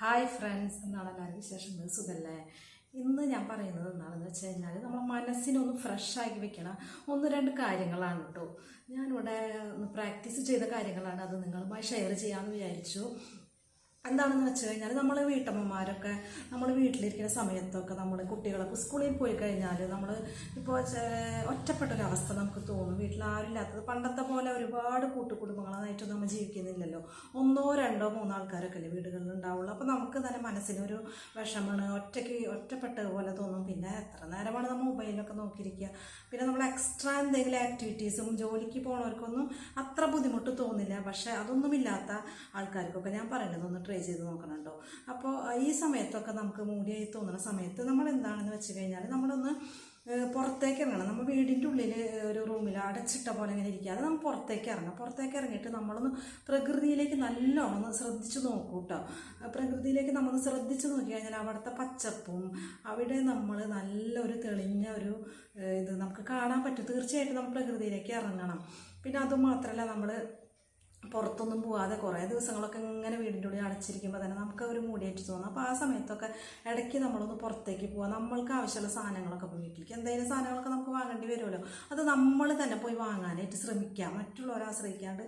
Hi friends, എന്നാണ് എല്ലാവരും വിശേഷം? സുഖല്ലേ? ഇന്ന് ഞാൻ പറയുന്നത് എന്താണെന്ന് വെച്ച് കഴിഞ്ഞാൽ നമ്മൾ മനസ്സിനൊന്ന് ഫ്രഷ് ആക്കി വെക്കണം ഒന്ന് രണ്ട് കാര്യങ്ങളാണ് കേട്ടോ. ഞാനിവിടെ പ്രാക്ടീസ് ചെയ്ത കാര്യങ്ങളാണ്, അത് നിങ്ങളുമായി ഷെയർ ചെയ്യാമെന്ന് വിചാരിച്ചു. എന്താണെന്ന് വെച്ച് കഴിഞ്ഞാൽ നമ്മൾ വീട്ടമ്മമാരൊക്കെ നമ്മൾ വീട്ടിലിരിക്കുന്ന സമയത്തൊക്കെ നമ്മൾ കുട്ടികളൊക്കെ സ്കൂളിൽ പോയി കഴിഞ്ഞാൽ നമ്മൾ ഇപ്പോൾ ഒറ്റപ്പെട്ടൊരവസ്ഥ നമുക്ക് തോന്നും. വീട്ടിൽ ആരുമില്ലാത്തത്, പണ്ടത്തെ പോലെ ഒരുപാട് കൂട്ടുകുടുംബങ്ങളായിട്ട് നമ്മൾ ജീവിക്കുന്നില്ലല്ലോ. ഒന്നോ രണ്ടോ മൂന്നോ ആൾക്കാരൊക്കെ അല്ലേ വീടുകളിൽ ഉണ്ടാവുള്ളൂ. അപ്പോൾ നമുക്ക് തന്നെ മനസ്സിനൊരു വിഷമാണ്, ഒറ്റപ്പെട്ട പോലെ തോന്നും. പിന്നെ എത്ര നേരമാണ് നമ്മൾ മൊബൈലൊക്കെ നോക്കിയിരിക്കുക. പിന്നെ നമ്മൾ എക്സ്ട്രാ എന്തെങ്കിലും ആക്ടിവിറ്റീസും ജോലിക്ക് പോകുന്നവർക്കൊന്നും അത്ര ബുദ്ധിമുട്ട് തോന്നില്ല. പക്ഷേ അതൊന്നുമില്ലാത്ത ആൾക്കാർക്കൊക്കെ ഞാൻ പറയുന്നത് ട്രൈ ചെയ്ത് നോക്കണം കേട്ടോ. അപ്പോൾ ഈ സമയത്തൊക്കെ നമുക്ക് മൂടിയായി തോന്നുന്ന സമയത്ത് നമ്മൾ എന്താണെന്ന് വെച്ച് കഴിഞ്ഞാൽ നമ്മളൊന്ന് പുറത്തേക്ക് ഇറങ്ങണം. നമ്മൾ വീടിൻ്റെ ഉള്ളിൽ ഒരു റൂമിൽ അടച്ചിട്ട പോലെ ഇങ്ങനെ ഇരിക്കുക, അത് നമ്മൾ പുറത്തേക്ക് ഇറങ്ങാം. പുറത്തേക്ക് ഇറങ്ങിയിട്ട് നമ്മളൊന്ന് പ്രകൃതിയിലേക്ക് നല്ലോണം ഒന്ന് ശ്രദ്ധിച്ച് നോക്കൂ കേട്ടോ. പ്രകൃതിയിലേക്ക് നമ്മളൊന്ന് ശ്രദ്ധിച്ച് നോക്കി കഴിഞ്ഞാൽ അവിടുത്തെ പച്ചപ്പും അവിടെ നമ്മൾ നല്ലൊരു തെളിഞ്ഞ ഒരു ഇത് നമുക്ക് കാണാൻ പറ്റും. തീർച്ചയായിട്ടും നമ്മൾ പ്രകൃതിയിലേക്ക് ഇറങ്ങണം. പിന്നെ അതുമാത്രമല്ല, നമ്മൾ പുറത്തൊന്നും പോകാതെ കുറേ ദിവസങ്ങളൊക്കെ ഇങ്ങനെ വീടിൻ്റെ ഉള്ളിൽ അടച്ചിരിക്കുമ്പോൾ തന്നെ നമുക്ക് ഒരു മൂടിയായിട്ട് തോന്നും. അപ്പോൾ ആ സമയത്തൊക്കെ ഇടയ്ക്ക് നമ്മളൊന്ന് പുറത്തേക്ക് പോകാം. നമ്മൾക്ക് ആവശ്യമുള്ള സാധനങ്ങളൊക്കെ വീട്ടിലേക്ക് എന്തെങ്കിലും സാധനങ്ങളൊക്കെ നമുക്ക് വാങ്ങേണ്ടി വരുമല്ലോ, അത് നമ്മൾ തന്നെ പോയി വാങ്ങാനായിട്ട് ശ്രമിക്കാം. മറ്റുള്ളവരെ ആശ്രയിക്കാണ്ട്.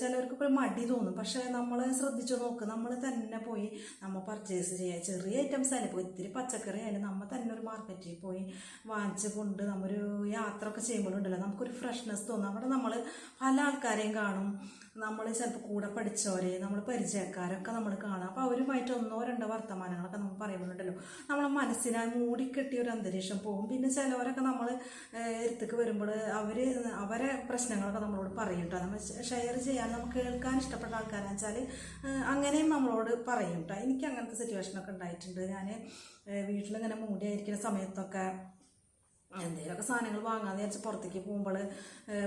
ചിലവർക്ക് ഒരു മടി തോന്നും, പക്ഷേ നമ്മൾ ശ്രദ്ധിച്ചു നോക്ക്, നമ്മൾ തന്നെ പോയി നമ്മൾ പർച്ചേസ് ചെയ്യുക. ചെറിയ ഐറ്റംസ് ആയാലും ഇപ്പോൾ ഇത്തിരി പച്ചക്കറി ആയാലും നമ്മൾ തന്നെ ഒരു മാർക്കറ്റിൽ പോയി വാങ്ങിച്ച് കൊണ്ട് നമ്മൊരു യാത്ര ഒക്കെ ചെയ്യുമ്പോഴുണ്ടല്ലോ നമുക്കൊരു ഫ്രഷ്നെസ് തോന്നും. അവിടെ നമ്മൾ പല ആൾക്കാരെയും കാണും, നമ്മൾ ചിലപ്പോൾ കൂടെ പഠിച്ചവരെ, നമ്മൾ പരിചയക്കാരൊക്കെ നമ്മൾ കാണാം. അപ്പോൾ അവരുമായിട്ട് ഒന്നോ രണ്ടോ വർത്തമാനങ്ങളൊക്കെ നമ്മൾ പറയുമ്പോഴുണ്ടല്ലോ നമ്മളെ മനസ്സിനായി മൂടിക്കെട്ടിയ ഒരു അന്തരീക്ഷം പോകും. പിന്നെ ചിലവരൊക്കെ നമ്മൾ എടുത്തേക്ക് വരുമ്പോൾ അവരെ പ്രശ്നങ്ങളൊക്കെ നമ്മളോട് പറയും കേട്ടോ. നമ്മൾ ഷെയർ ചെയ്യാൻ നമുക്ക് കേൾക്കാൻ ഇഷ്ടപ്പെട്ട ആൾക്കാരെന്ന് വെച്ചാൽ അങ്ങനെയും നമ്മളോട് പറയും കേട്ടോ. എനിക്ക് അങ്ങനത്തെ സിറ്റുവേഷനൊക്കെ ഉണ്ടായിട്ടുണ്ട്. ഞാൻ വീട്ടിലിങ്ങനെ മൂടിയായിരിക്കുന്ന സമയത്തൊക്കെ എന്തെങ്കിലുമൊക്കെ സാധനങ്ങൾ വാങ്ങാമെന്ന് വിചാരിച്ച് പുറത്തേക്ക് പോകുമ്പോൾ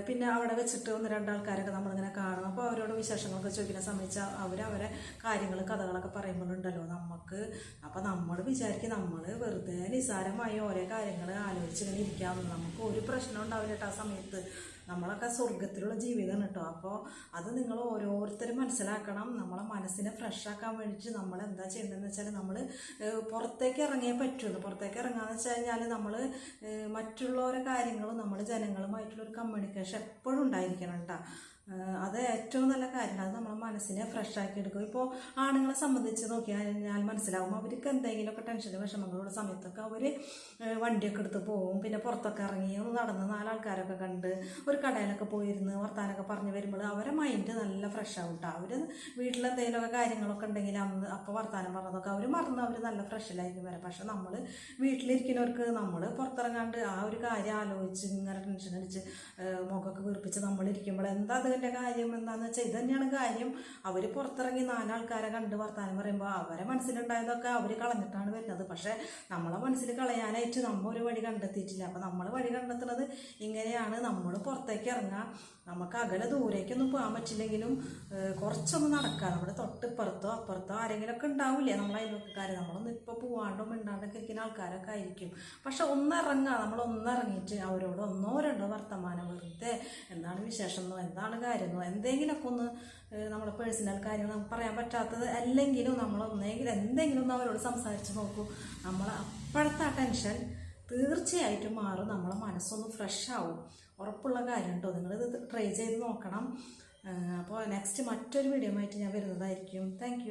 പിന്നെ അവിടെ വെച്ചിട്ട് ഒന്ന് രണ്ടാൾക്കാരൊക്കെ നമ്മളിങ്ങനെ കാണും. അപ്പോൾ അവരോട് വിശേഷങ്ങളൊക്കെ ചോദിക്കുന്ന സമയത്ത് അവരെ കാര്യങ്ങൾ കഥകളൊക്കെ പറയുമ്പോഴുണ്ടല്ലോ നമുക്ക്, അപ്പോൾ നമ്മൾ വിചാരിക്കും നമ്മൾ വെറുതെ നിസ്സാരമായി ഓരോ കാര്യങ്ങൾ ആലോചിച്ചിങ്ങനെ ഇരിക്കാമെന്ന്. നമുക്ക് ഒരു പ്രശ്നം ഉണ്ടാവില്ല കേട്ടോ ആ സമയത്ത്. നമ്മളൊക്കെ സ്വർഗത്തിലുള്ള ജീവിതമാണ് കേട്ടോ. അപ്പോൾ അത് നിങ്ങൾ ഓരോരുത്തരും മനസ്സിലാക്കണം. നമ്മളെ മനസ്സിനെ ഫ്രഷ് ആക്കാൻ വേണ്ടിയിട്ട് നമ്മൾ എന്താ ചെയ്യേണ്ടതെന്ന് വെച്ചാൽ നമ്മൾ പുറത്തേക്ക് ഇറങ്ങിയേ പറ്റുള്ളൂ. പുറത്തേക്ക് ഇറങ്ങാന്ന് വെച്ച് കഴിഞ്ഞാൽ നമ്മൾ മറ്റുള്ളവരുടെ കാര്യങ്ങളും നമ്മൾ ജനങ്ങളുമായിട്ടുള്ളൊരു കമ്മ്യൂണിക്കേഷൻ എപ്പോഴും ഉണ്ടായിരിക്കണം കേട്ടോ. അത് ഏറ്റവും നല്ല കാര്യമാണ്. അത് നമ്മളെ മനസ്സിനെ ഫ്രഷ് ആക്കി എടുക്കും. ഇപ്പോൾ ആണുങ്ങളെ സംബന്ധിച്ച് നോക്കിയാൽ മനസ്സിലാവും, അവർക്ക് എന്തെങ്കിലുമൊക്കെ ടെൻഷനും വിഷമങ്ങളുള്ള സമയത്തൊക്കെ അവർ വണ്ടിയൊക്കെ എടുത്ത് പോകും. പിന്നെ പുറത്തൊക്കെ ഇറങ്ങി ഒന്ന് നടന്ന് നാലാൾക്കാരൊക്കെ കണ്ട് ഒരു കടയിലൊക്കെ പോയിരുന്ന് വർത്താനൊക്കെ പറഞ്ഞ് വരുമ്പോൾ അവരെ മൈൻഡ് നല്ല ഫ്രഷ് ആവും കേട്ടോ. അവർ വീട്ടിലെന്തെങ്കിലുമൊക്കെ കാര്യങ്ങളൊക്കെ ഉണ്ടെങ്കിൽ അപ്പോൾ വർത്താനം പറഞ്ഞതൊക്കെ അവർ മറന്ന് അവർ നല്ല ഫ്രഷിലായിരിക്കും വരാം. പക്ഷെ നമ്മൾ വീട്ടിലിരിക്കുന്നവർക്ക് നമ്മൾ പുറത്തിറങ്ങാണ്ട് ആ ഒരു കാര്യം ആലോചിച്ച് ഇങ്ങനെ ടെൻഷൻ അടിച്ച് മുഖമൊക്കെ വീർപ്പിച്ച് നമ്മളിരിക്കുമ്പോൾ എന്താ അതിൻ്റെ കാര്യം എന്താണെന്ന് വെച്ചാൽ ഇത് തന്നെയാണ് കാര്യം. അവർ പുറത്തിറങ്ങി നാലാൾക്കാരെ കണ്ട് വർത്താനം പറയുമ്പോൾ അവരെ മനസ്സിലുണ്ടായതൊക്കെ അവർ കളഞ്ഞിട്ടാണ് വരുന്നത്. പക്ഷേ നമ്മളെ മനസ്സിൽ കളയാനായിട്ട് നമ്മൾ ഒരു വഴി കണ്ടെത്തിയിട്ടില്ല. അപ്പോൾ നമ്മൾ വഴി കണ്ടെത്തുന്നത് ഇങ്ങനെയാണ്. നമ്മൾ പുറത്തേക്ക് ഇറങ്ങാം. നമുക്ക് അകലെ ദൂരേക്കൊന്നും പോകാൻ പറ്റില്ലെങ്കിലും കുറച്ചൊന്ന് നടക്കുക. നമ്മുടെ തൊട്ടിപ്പുറത്തോ അപ്പുറത്തോ ആരെങ്കിലുമൊക്കെ ഉണ്ടാവില്ലേ നമ്മളെ അയൽവക്കക്കാർ. നമ്മളൊന്നും ഇപ്പോൾ പോവാണ്ടോ മിണ്ടാണ്ടൊക്കെ ഇരിക്കുന്ന ആൾക്കാരൊക്കെ ആയിരിക്കും. പക്ഷെ ഒന്നിറങ്ങുക, നമ്മളൊന്നിറങ്ങിയിട്ട് അവരോട് ഒന്നോ രണ്ടോ വർത്തമാനം വെറുതെ എന്താണ് വിശേഷമെന്നോ എന്താണ് കാര്യമെന്നോ എന്തെങ്കിലുമൊക്കെ ഒന്ന് നമ്മളെ പേഴ്സണൽ കാര്യങ്ങൾ നമുക്ക് പറയാൻ പറ്റാത്തത് അല്ലെങ്കിലും നമ്മളൊന്നെങ്കിലും എന്തെങ്കിലും ഒന്ന് അവരോട് സംസാരിച്ച് നോക്കൂ. നമ്മൾ അപ്പോഴത്തെ ആ ടെൻഷൻ തീർച്ചയായിട്ടും മാറും. നമ്മളെ മനസ്സൊന്ന് ഫ്രഷ് ആവും. ഉറപ്പുള്ള കാര്യം കേട്ടോ. നിങ്ങളിത് ട്രൈ ചെയ്ത് നോക്കണം. അപ്പോൾ നെക്സ്റ്റ് മറ്റൊരു വീഡിയോ ആയിട്ട് ഞാൻ വരുന്നതായിരിക്കും. താങ്ക്